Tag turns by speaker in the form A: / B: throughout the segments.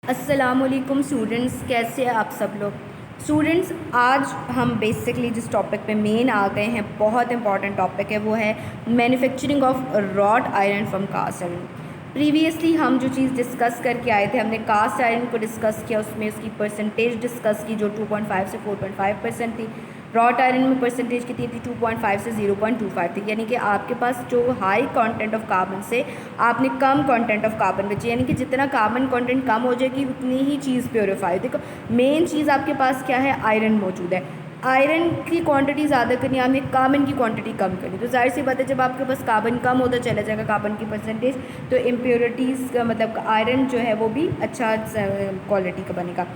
A: अस्सलामुअलैकुम स्टूडेंट्स, कैसे हैं आप सब लोग। स्टूडेंट्स, आज हम बेसिकली जिस टॉपिक पे मेन आ गए हैं, बहुत इंपॉर्टेंट टॉपिक है, वो है manufacturing of rod iron from cast iron. Previously हम जो चीज़ डिस्कस करके आए थे, हमने कास्ट आयरन को डिस्कस किया, उसमें उसकी परसेंटेज डिस्कस की जो 2.5 से 4.5% थी। रॉट आयरन में परसेंटेज कितनी थी? 2.5 से 0.25 थी। यानी कि आपके पास जो हाई कंटेंट ऑफ कार्बन से आपने कम कंटेंट ऑफ कार्बन बची, यानी कि जितना कार्बन कंटेंट कम हो जाएगी उतनी ही चीज़ प्योरीफाई। देखो, मेन चीज़ आपके पास क्या है? आयरन मौजूद है। आयरन की क्वांटिटी ज़्यादा करनी है, आपने कार्बन की क्वांटिटी कम करनी। तो जाहिर सी बात है, जब आपके पास कार्बन कम होता चला जाएगा कार्बन की परसेंटेज, तो इम्प्योरिटीज़ का मतलब आयरन जो है वो भी अच्छा क्वालिटी का बनेगा।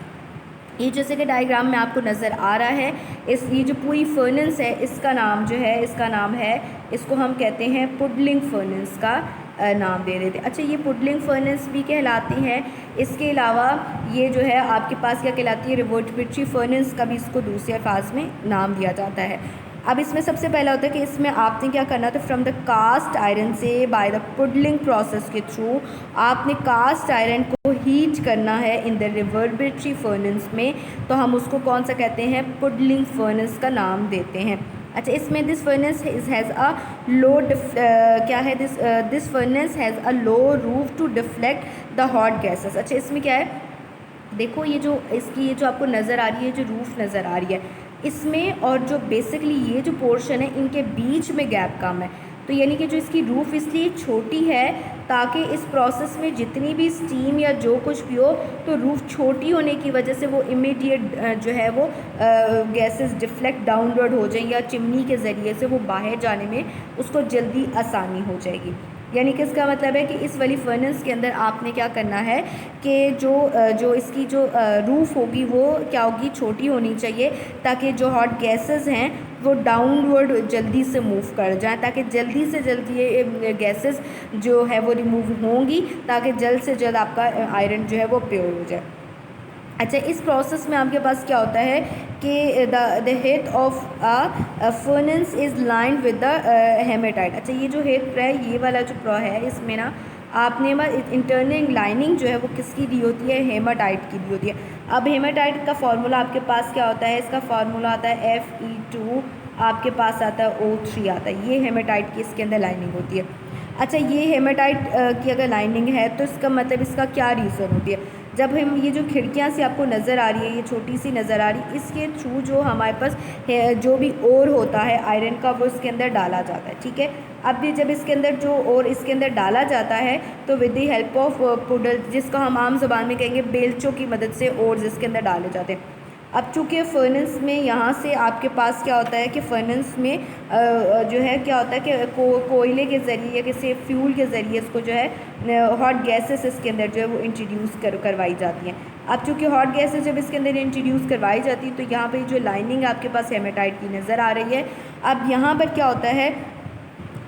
A: ये जैसे कि डायग्राम में आपको नज़र आ रहा है, ये जो पूरी फर्नेस है, इसका नाम जो है, इसका नाम है, इसको हम कहते हैं पुडलिंग फर्नेस का नाम दे देते हैं। अच्छा, ये पुडलिंग फर्नेस भी कहलाती है। इसके अलावा ये जो है आपके पास क्या कहलाती है? रिवर्सबिटरी फर्नेस का भी इसको दूसरे अल्फाज में नाम दिया जाता है। अब इसमें सबसे पहला होता है कि इसमें आपने क्या करना था, फ्रॉम द कास्ट आयरन से बाय द पुडलिंग प्रोसेस के थ्रू आपने कास्ट आयरन को हीट करना है इन द रिवर्बरेटरी फर्नेस में। तो हम उसको कौन सा कहते हैं? पुडलिंग फर्नेस का नाम देते हैं। अच्छा, इसमें this furnace has a low क्या है, this furnace has a low roof to deflect the hot gases. अच्छा, इसमें क्या है? देखो, ये जो इसकी ये जो आपको नज़र आ रही है, जो रूफ़ नज़र आ रही है, इसमें और जो बेसिकली ये जो पोर्शन है, इनके बीच में गैप कम है। तो यानी कि जो इसकी रूफ़ इसलिए छोटी है ताकि इस प्रोसेस में जितनी भी स्टीम या जो कुछ भी हो, तो रूफ़ छोटी होने की वजह से वो इमीडिएट जो है वो गैसेस डिफ्लेक्ट डाउनवर्ड हो जाएं, या चिमनी के ज़रिए से वो बाहर जाने में उसको जल्दी आसानी हो जाएगी। यानी कि इसका मतलब है कि इस वाली फर्नेस के अंदर आपने क्या करना है कि जो इसकी जो रूफ़ होगी वो क्या होगी? छोटी होनी चाहिए, ताकि जो हॉट गैसेस हैं वो डाउनवर्ड जल्दी से मूव कर जाएं, ताकि जल्दी से जल्द ये गैसेस जो है वो रिमूव होंगी, ताकि जल्द से जल्द आपका आयरन जो है वो प्योर हो जाए। अच्छा, इस प्रोसेस में आपके पास क्या होता है कि the head of a furnace is lined with the haematite. अच्छा, ये जो हेड है, ये वाला जो प्रो है, इसमें ना आपने इंटरनल लाइनिंग जो है वो किसकी दी होती है? हेमाटाइट की दी होती है। अब हेमाटाइट का फार्मूला आपके पास क्या होता है? इसका फार्मूला आता है Fe2, आपके पास आता है O3 आता है। ये हेमाटाइट की इसके अंदर लाइनिंग होती है। अच्छा, ये हेमाटाइट की अगर लाइनिंग है तो इसका मतलब इसका क्या रीज़न होती है? जब हम ये जो खिड़कियाँ से आपको नज़र आ रही है, ये छोटी सी नज़र आ रही, इसके थ्रू जो हमारे पास जो भी ओर होता है आयरन का, वो इसके अंदर डाला जाता है। ठीक है, अब भी जब इसके अंदर जो ओर इसके अंदर डाला जाता है, तो with the help of poodle, जिसका हम आम ज़बान में कहेंगे बेलचों की मदद से ओर्स इसके अंदर डाले जाते हैं। अब चूँकि फर्नेस में यहाँ से आपके पास क्या होता है कि फर्नेस में जो है क्या होता है कि कोयले के ज़रिए या किसी फ्यूल के ज़रिए इसको जो है हॉट गैसेस इसके अंदर जो है वो इंट्रोड्यूस करवाई जाती हैं। अब चूँकि हॉट गैसेस जब इसके अंदर इंट्रोड्यूस करवाई जाती है, तो यहाँ पे जो लाइनिंग आपके पास हेमाटाइट की नज़र आ रही है। अब यहाँ पर क्या होता है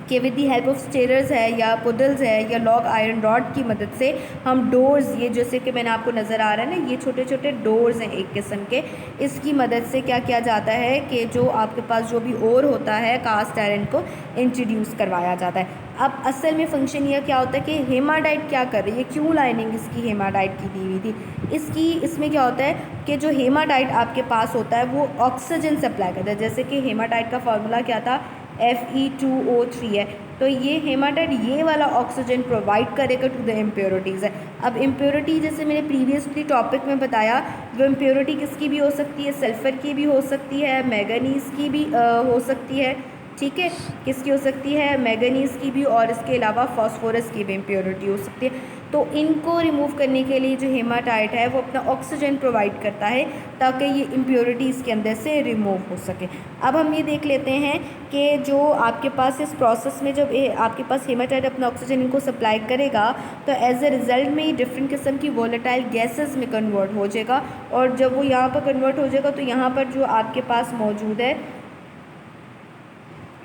A: कि विद दी हेल्प ऑफ स्टेरर्स है या पुडल्स है या लॉग आयरन रॉड की मदद से हम डोर्स, ये जैसे कि मैंने आपको नज़र आ रहा है ना, ये छोटे छोटे डोर्स हैं एक किस्म के, इसकी मदद से क्या किया जाता है कि जो आपके पास जो भी ओर होता है कास्ट आयरन को इंट्रोड्यूस करवाया जाता है। अब असल में फंक्शन ये क्या होता है कि हेमाटाइट क्या कर रही है, क्यों लाइनिंग इसकी हेमाटाइट की दी हुई थी? इसमें क्या होता है कि जो हेमाटाइट आपके पास होता है वो ऑक्सीजन सप्लाई करता है। जैसे कि हेमाटाइट का फार्मूला क्या था? Fe2O3 है। तो ये हेमाटाइट ये वाला ऑक्सीजन प्रोवाइड करेगा टू द इम्प्योरिटीज़ है। अब इम्प्योरिटी जैसे मैंने प्रीवियसली टॉपिक में बताया, वो इम्प्योरिटी किसकी भी हो सकती है? सल्फ़र की भी हो सकती है, मैंगनीज़ की भी हो सकती है। ठीक है, किसकी हो सकती है? मैंगनीज़ की भी, और इसके अलावा फास्फोरस की भी इम्प्योरिटी हो सकती है। तो इनको रिमूव करने के लिए जो हेमाटाइट है वो अपना ऑक्सीजन प्रोवाइड करता है, ताकि ये इम्प्योरिटी इसके अंदर से रिमूव हो सके। अब हम ये देख लेते हैं कि जो आपके पास इस प्रोसेस में जब आपके पास हेमाटाइट अपना ऑक्सीजन इनको सप्लाई करेगा, तो एज ए रिज़ल्ट में ये डिफरेंट किस्म की वोलेटाइल गैसेस में कन्वर्ट हो जाएगा। और जब वो यहाँ पर कन्वर्ट हो जाएगा, तो यहाँ पर जो आपके पास मौजूद है,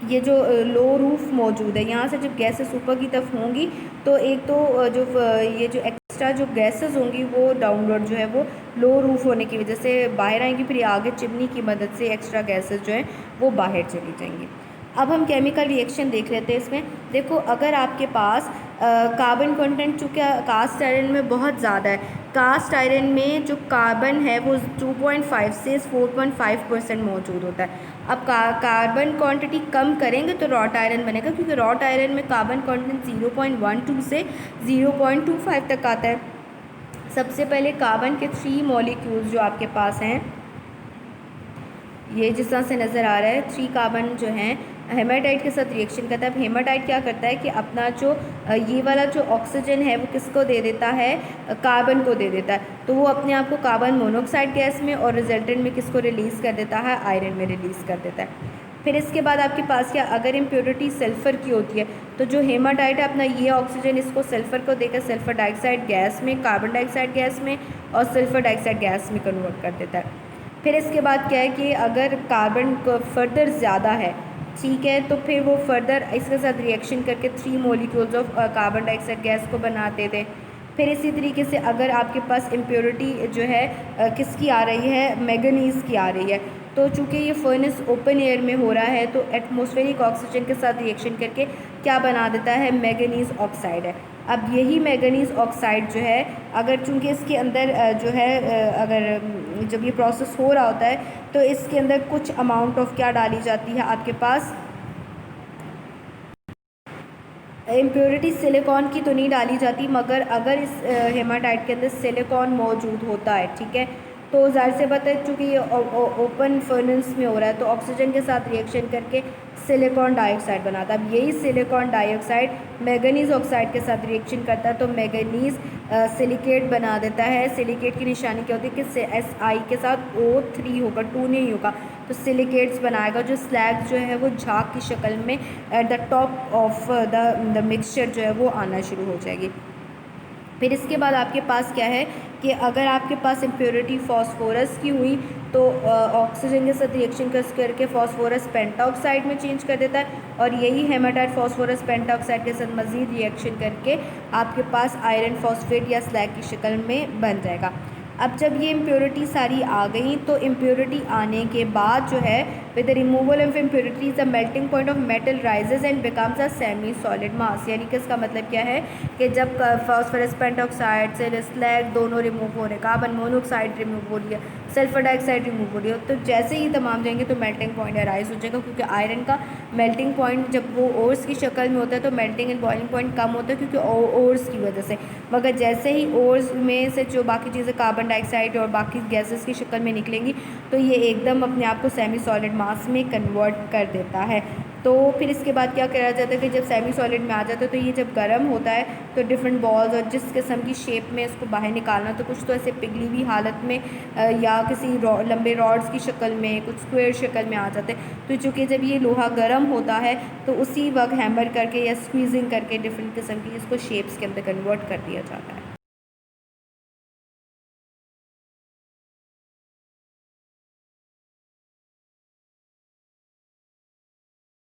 A: ये जो लो रूफ मौजूद है, यहाँ से जब गैसेस ऊपर की तरफ होंगी, तो एक तो ये जो एक्स्ट्रा जो गैसेस होंगी वो डाउनवर्ड जो है वो लो रूफ होने की वजह से बाहर आएंगी, फिर ये आगे चिमनी की मदद से एक्स्ट्रा गैसेस जो है वो बाहर चली जाएंगी। अब हम केमिकल रिएक्शन देख लेते हैं इसमें। देखो, अगर आपके पास कार्बन कंटेंट चूँकि कास्ट आयरन में बहुत ज़्यादा है, कास्ट आयरन में जो कार्बन है वो 2.5 से 4.5% मौजूद होता है। अब कार्बन क्वांटिटी कम करेंगे तो रॉट आयरन बनेगा, क्योंकि रॉट आयरन में कार्बन कंटेंट 0.12 से 0.25 तक आता है। सबसे पहले कार्बन के 3 मॉलिक्यूल्स जो आपके पास हैं, ये जिस तरह से नज़र आ रहा है, 3 कार्बन जो हैं हेमाटाइट के साथ रिएक्शन करता है। अब हेमाटाइट क्या करता है कि अपना जो ये वाला जो ऑक्सीजन है वो किसको दे देता है, कार्बन को दे देता है। तो वो अपने आप को कार्बन मोनोऑक्साइड गैस में और रिजल्टेंट में किसको रिलीज़ कर देता है, आयरन में रिलीज़ कर देता है। फिर इसके बाद आपके पास क्या, अगर इम्प्योरिटी सल्फ़र की होती है तो जो हेमाटाइट है अपना ये ऑक्सीजन इसको सल्फ़र को देकर सल्फ़र डाइऑक्साइड गैस में, कार्बन डाइऑक्साइड गैस में और सल्फ़र डाइऑक्साइड गैस में कन्वर्ट कर देता है। फिर इसके बाद क्या है कि अगर कार्बन को फर्दर ज़्यादा है, ठीक है, तो फिर वो फर्दर इसके साथ रिएक्शन करके 3 molecules of carbon dioxide gas को बनाते थे। फिर इसी तरीके से अगर आपके पास इम्प्योरिटी जो है किसकी आ रही है, मैंगनीज़ की आ रही है, तो चूँकि ये फर्नेस ओपन एयर में हो रहा है तो एटमॉस्फेरिक ऑक्सीजन के साथ रिएक्शन करके क्या बना देता है, मैंगनीज़ ऑक्साइड है। अब यही मैंगनीज़ ऑक्साइड जो है, अगर चूँकि इसके अंदर जो है अगर जब ये प्रोसेस हो रहा होता है तो इसके अंदर कुछ अमाउंट ऑफ क्या डाली जाती है आपके पास, इम्प्योरिटी सिलिकॉन की तो नहीं डाली जाती, मगर अगर इस हेमाटाइट के अंदर सिलिकॉन मौजूद होता है, ठीक है, तो ज़ाहिर से बात है चूँकि ये ओपन फर्नेस में हो रहा है तो ऑक्सीजन के साथ रिएक्शन करके सिलिकॉन डाइऑक्साइड बनाता है। अब यही सिलिकॉन डाइऑक्साइड मैंगनीज़ ऑक्साइड के साथ रिएक्शन करता है तो मैंगनीज़ सिलिकेट बना देता है। सिलिकेट की निशानी क्या होती है कि Si के साथ O3 होगा, 2 नहीं होगा, तो सिलिकेट्स बनाएगा। जो स्लैग जो है वो झाग की शक्ल में at the top of the mixture जो है वो आना शुरू हो जाएगी। फिर इसके बाद आपके पास क्या है कि अगर आपके पास इम्प्योरिटी फॉस्फोरस की हुई तो ऑक्सीजन के साथ रिएक्शन करके फॉस्फोरस पेंटाऑक्साइड में चेंज कर देता है, और यही हेमाटाइट फॉस्फोरस पेंटाऑक्साइड के साथ मज़ीद रिएक्शन करके आपके पास आयरन फॉस्फेट या स्लैग की शक्ल में बन जाएगा। अब जब ये इम्प्योरिटी सारी आ गई तो इम्प्योरिटी आने के बाद जो है with the removal of impurities the melting point of metal rises and becomes a semi solid मास। यानी कि इसका मतलब क्या है कि जब फॉस्फोरस पेंटॉक्साइड से स्लैग दोनों रिमूव हो रहे, कार्बन मोनोऑक्साइड रिमूव हो रही है, सल्फर डाइऑक्साइड रिमूव हो रही है, तो जैसे ही तमाम जाएंगे तो मेल्टिंग पॉइंट अराइज हो जाएगा, क्योंकि आयरन का मेल्टिंग पॉइंट जब वो ओर्स की शक्ल में होता है तो मेल्टिंग एंड बॉइलिंग पॉइंट कम होता है क्योंकि ओर्स की वजह से। मगर जैसे ही ओर्स में से जो बाकी चीज़ें कार्बन डाइऑक्साइड और बाकी गैसेस की शक्ल में निकलेंगी तो ये एकदम अपने आप को सेमी सॉलिड मास में कन्वर्ट कर देता है। तो फिर इसके बाद क्या करा जाता है कि जब सेमी सॉलिड में आ जाता है तो ये जब गर्म होता है तो डिफरेंट बॉल्स और जिस किस्म की शेप में इसको बाहर निकालना, तो कुछ तो ऐसे पिघली हुई हालत में या किसी लंबे रॉड्स की शक्ल में, कुछ स्क्वायर शक्ल में आ जाते हैं। तो चूँकि जब ये लोहा गर्म होता है तो उसी वक्त हैमर करके या स्क्वीजिंग करके डिफरेंट किस्म की इसको शेप्स के अंदर कन्वर्ट कर दिया जाता है।